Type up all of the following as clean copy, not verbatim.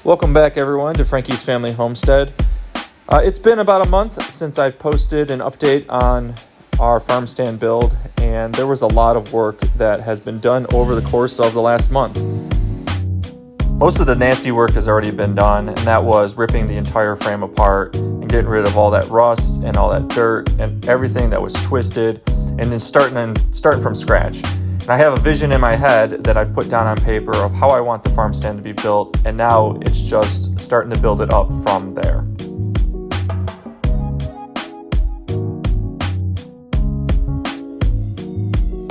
Welcome back, everyone, to Frankies Family Homestead. It's been about a month since I've posted an update on our farm stand build, and there was a lot of work that has been done over the course of the last month. Most of the nasty work has already been done, and that was ripping the entire frame apart and getting rid of all that rust and all that dirt and everything that was twisted, and then starting from scratch. And I have a vision in my head that I've put down on paper of how I want the farm stand to be built, and now it's just starting to build it up from there.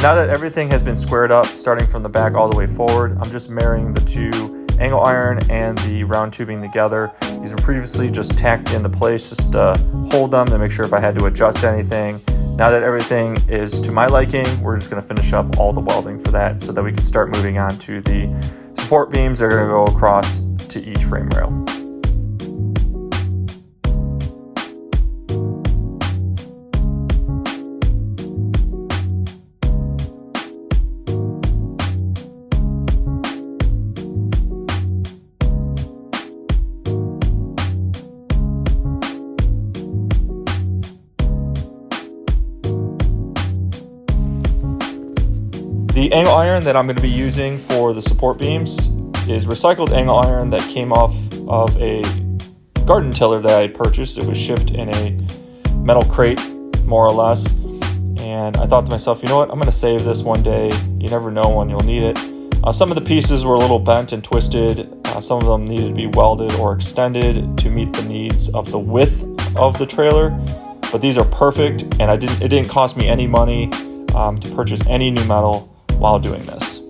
Now that everything has been squared up, starting from the back all the way forward, I'm just marrying the two angle iron and the round tubing together. These were previously just tacked into place just to hold them to make sure if I had to adjust anything. Now that everything is to my liking, we're just going to finish up all the welding for that so that we can start moving on to the support beams that are going to go across to each frame rail. The angle iron that I'm going to be using for the support beams is recycled angle iron that came off of a garden tiller that I purchased. It was shipped in a metal crate, more or less. And I thought to myself, you know what, I'm going to save this one day. You never know when you'll need it. Some of the pieces were a little bent and twisted. Some of them needed to be welded or extended to meet the needs of the width of the trailer. But these are perfect, and it didn't cost me any money to purchase any new metal while doing this.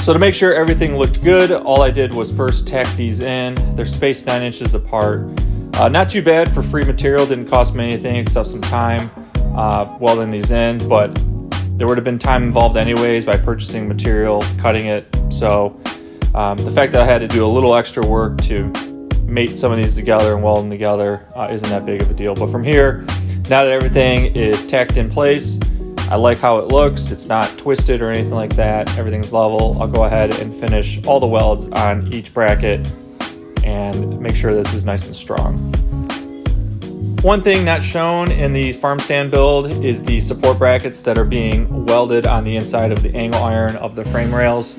So to make sure everything looked good, all I did was first tack these in. They're spaced 9 inches apart. Not too bad for free material, didn't cost me anything except some time welding these in, but there would have been time involved anyways by purchasing material, cutting it. So the fact that I had to do a little extra work to mate some of these together and weld them together isn't that big of a deal. But from here, now that everything is tacked in place, I like how it looks. It's not twisted or anything like that. Everything's level. I'll go ahead and finish all the welds on each bracket and make sure this is nice and strong. One thing not shown in the farm stand build is the support brackets that are being welded on the inside of the angle iron of the frame rails.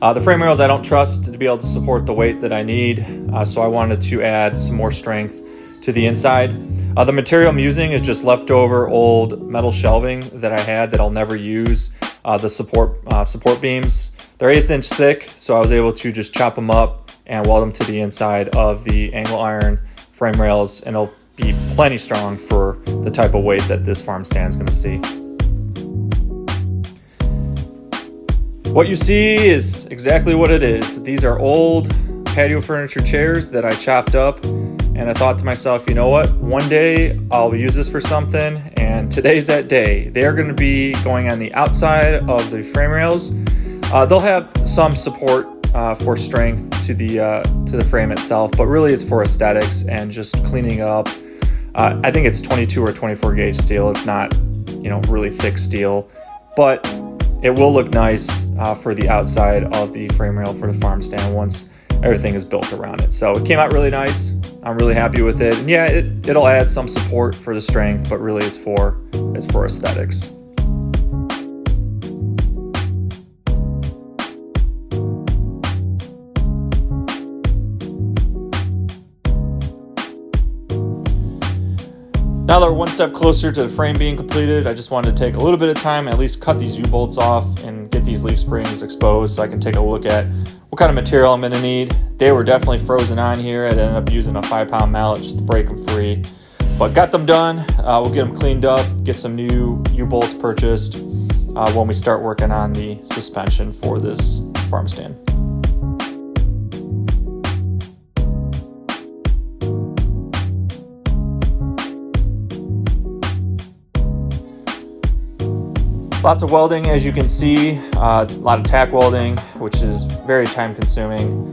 The frame rails I don't trust to be able to support the weight that I need, so I wanted to add some more strength to the inside. The material I'm using is just leftover old metal shelving that I had that I'll never use. The support beams, they're 1/8 inch thick, so I was able to just chop them up and weld them to the inside of the angle iron frame rails, and it'll be plenty strong for the type of weight that this farm stand is going to see. What you see is exactly what it is. These are old patio furniture chairs that I chopped up, and I thought to myself, you know what, one day I'll use this for something, and today's that day. They're going to be going on the outside of the frame rails. They'll have some support for strength to the frame itself, but really it's for aesthetics and just cleaning up. I think it's 22 or 24 gauge steel. It's not, really thick steel, but it will look nice for the outside of the frame rail for the farm stand once everything is built around it. So it came out really nice. I'm really happy with it. And yeah, it'll add some support for the strength, but really it's for aesthetics. Now that we're one step closer to the frame being completed, I just wanted to take a little bit of time, at least cut these U-bolts off and get these leaf springs exposed so I can take a look at what kind of material I'm going to need. They were definitely frozen on here. I ended up using a 5-pound mallet just to break them free. But got them done. We'll get them cleaned up, get some new U-bolts purchased when we start working on the suspension for this farm stand. Lots of welding, as you can see, a lot of tack welding, which is very time consuming.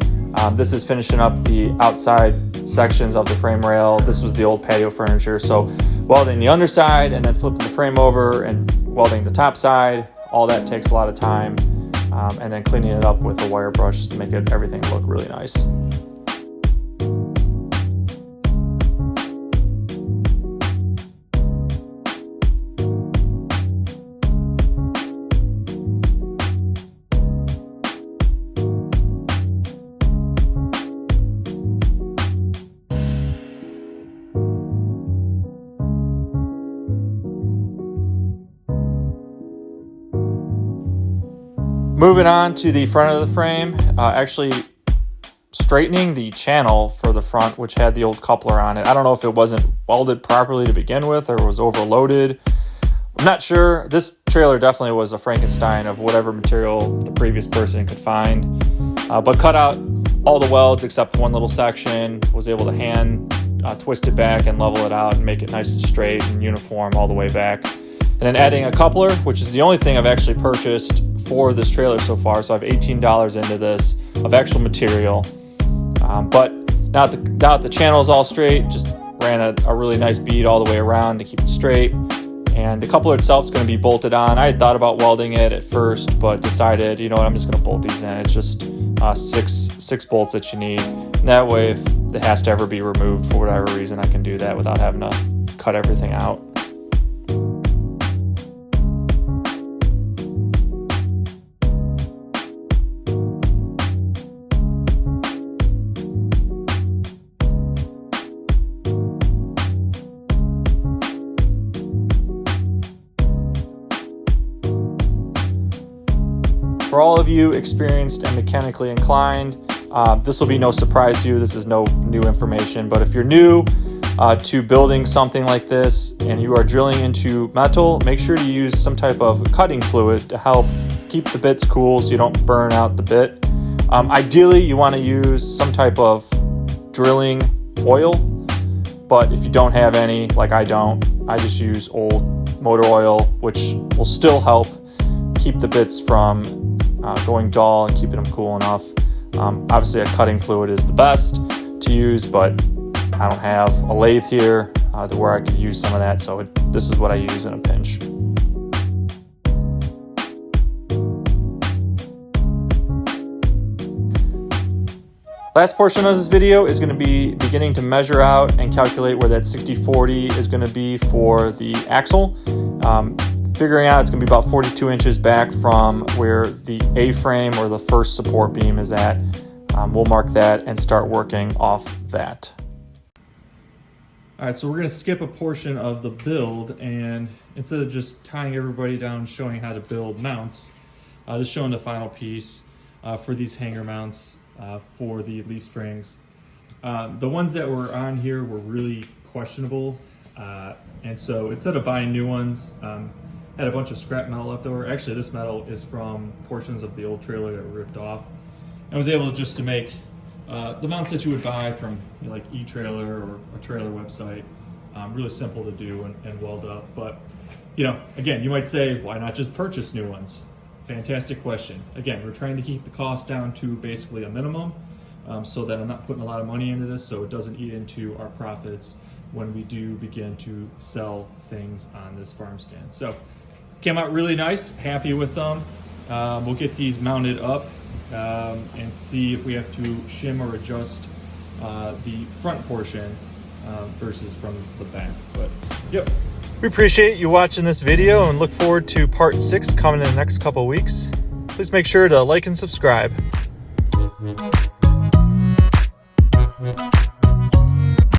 This is finishing up the outside sections of the frame rail. This was the old patio furniture, so welding the underside and then flipping the frame over and welding the top side, all that takes a lot of time, and then cleaning it up with a wire brush to make everything look really nice. Moving on to the front of the frame, actually straightening the channel for the front, which had the old coupler on it. I don't know if it wasn't welded properly to begin with or was overloaded. I'm not sure. This trailer definitely was a Frankenstein of whatever material the previous person could find, but cut out all the welds except one little section, was able to hand twist it back and level it out and make it nice and straight and uniform all the way back. And then adding a coupler, which is the only thing I've actually purchased for this trailer so far. So I have $18 into this of actual material. But now that the channel is all straight, just ran a really nice bead all the way around to keep it straight. And the coupler itself is going to be bolted on. I had thought about welding it at first, but decided, you know what, I'm just going to bolt these in. It's just six bolts that you need. And that way, if it has to ever be removed for whatever reason, I can do that without having to cut everything out. For all of you experienced and mechanically inclined, this will be no surprise to you. This is no new information, but if you're new to building something like this and you are drilling into metal, make sure to use some type of cutting fluid to help keep the bits cool so you don't burn out the bit. Ideally, you want to use some type of drilling oil, but if you don't have any, like I don't, I just use old motor oil, which will still help keep the bits from going dull and keeping them cool enough. Obviously a cutting fluid is the best to use, but I don't have a lathe here to where I could use some of that, so this is what I use in a pinch. Last portion of this video is going to be beginning to measure out and calculate where that 60-40 is going to be for the axle. Figuring out it's going to be about 42 inches back from where the A-frame or the first support beam is at. We'll mark that and start working off that. All right, so we're going to skip a portion of the build, and instead of just tying everybody down showing how to build mounts, just showing the final piece for these hanger mounts for the leaf springs. The ones that were on here were really questionable, and so instead of buying new ones, had a bunch of scrap metal left over. Actually, this metal is from portions of the old trailer that were ripped off. I was able just to make the mounts that you would buy from like e-trailer or a trailer website. Really simple to do and weld up. But again, you might say, why not just purchase new ones? Fantastic question. Again, we're trying to keep the cost down to basically a minimum, so that I'm not putting a lot of money into this, so it doesn't eat into our profits when we do begin to sell things on this farm stand. So came out really nice, happy with them. We'll get these mounted up and see if we have to shim or adjust the front portion versus from the back. But yep. We appreciate you watching this video and look forward to part 6 coming in the next couple weeks. Please make sure to like and subscribe.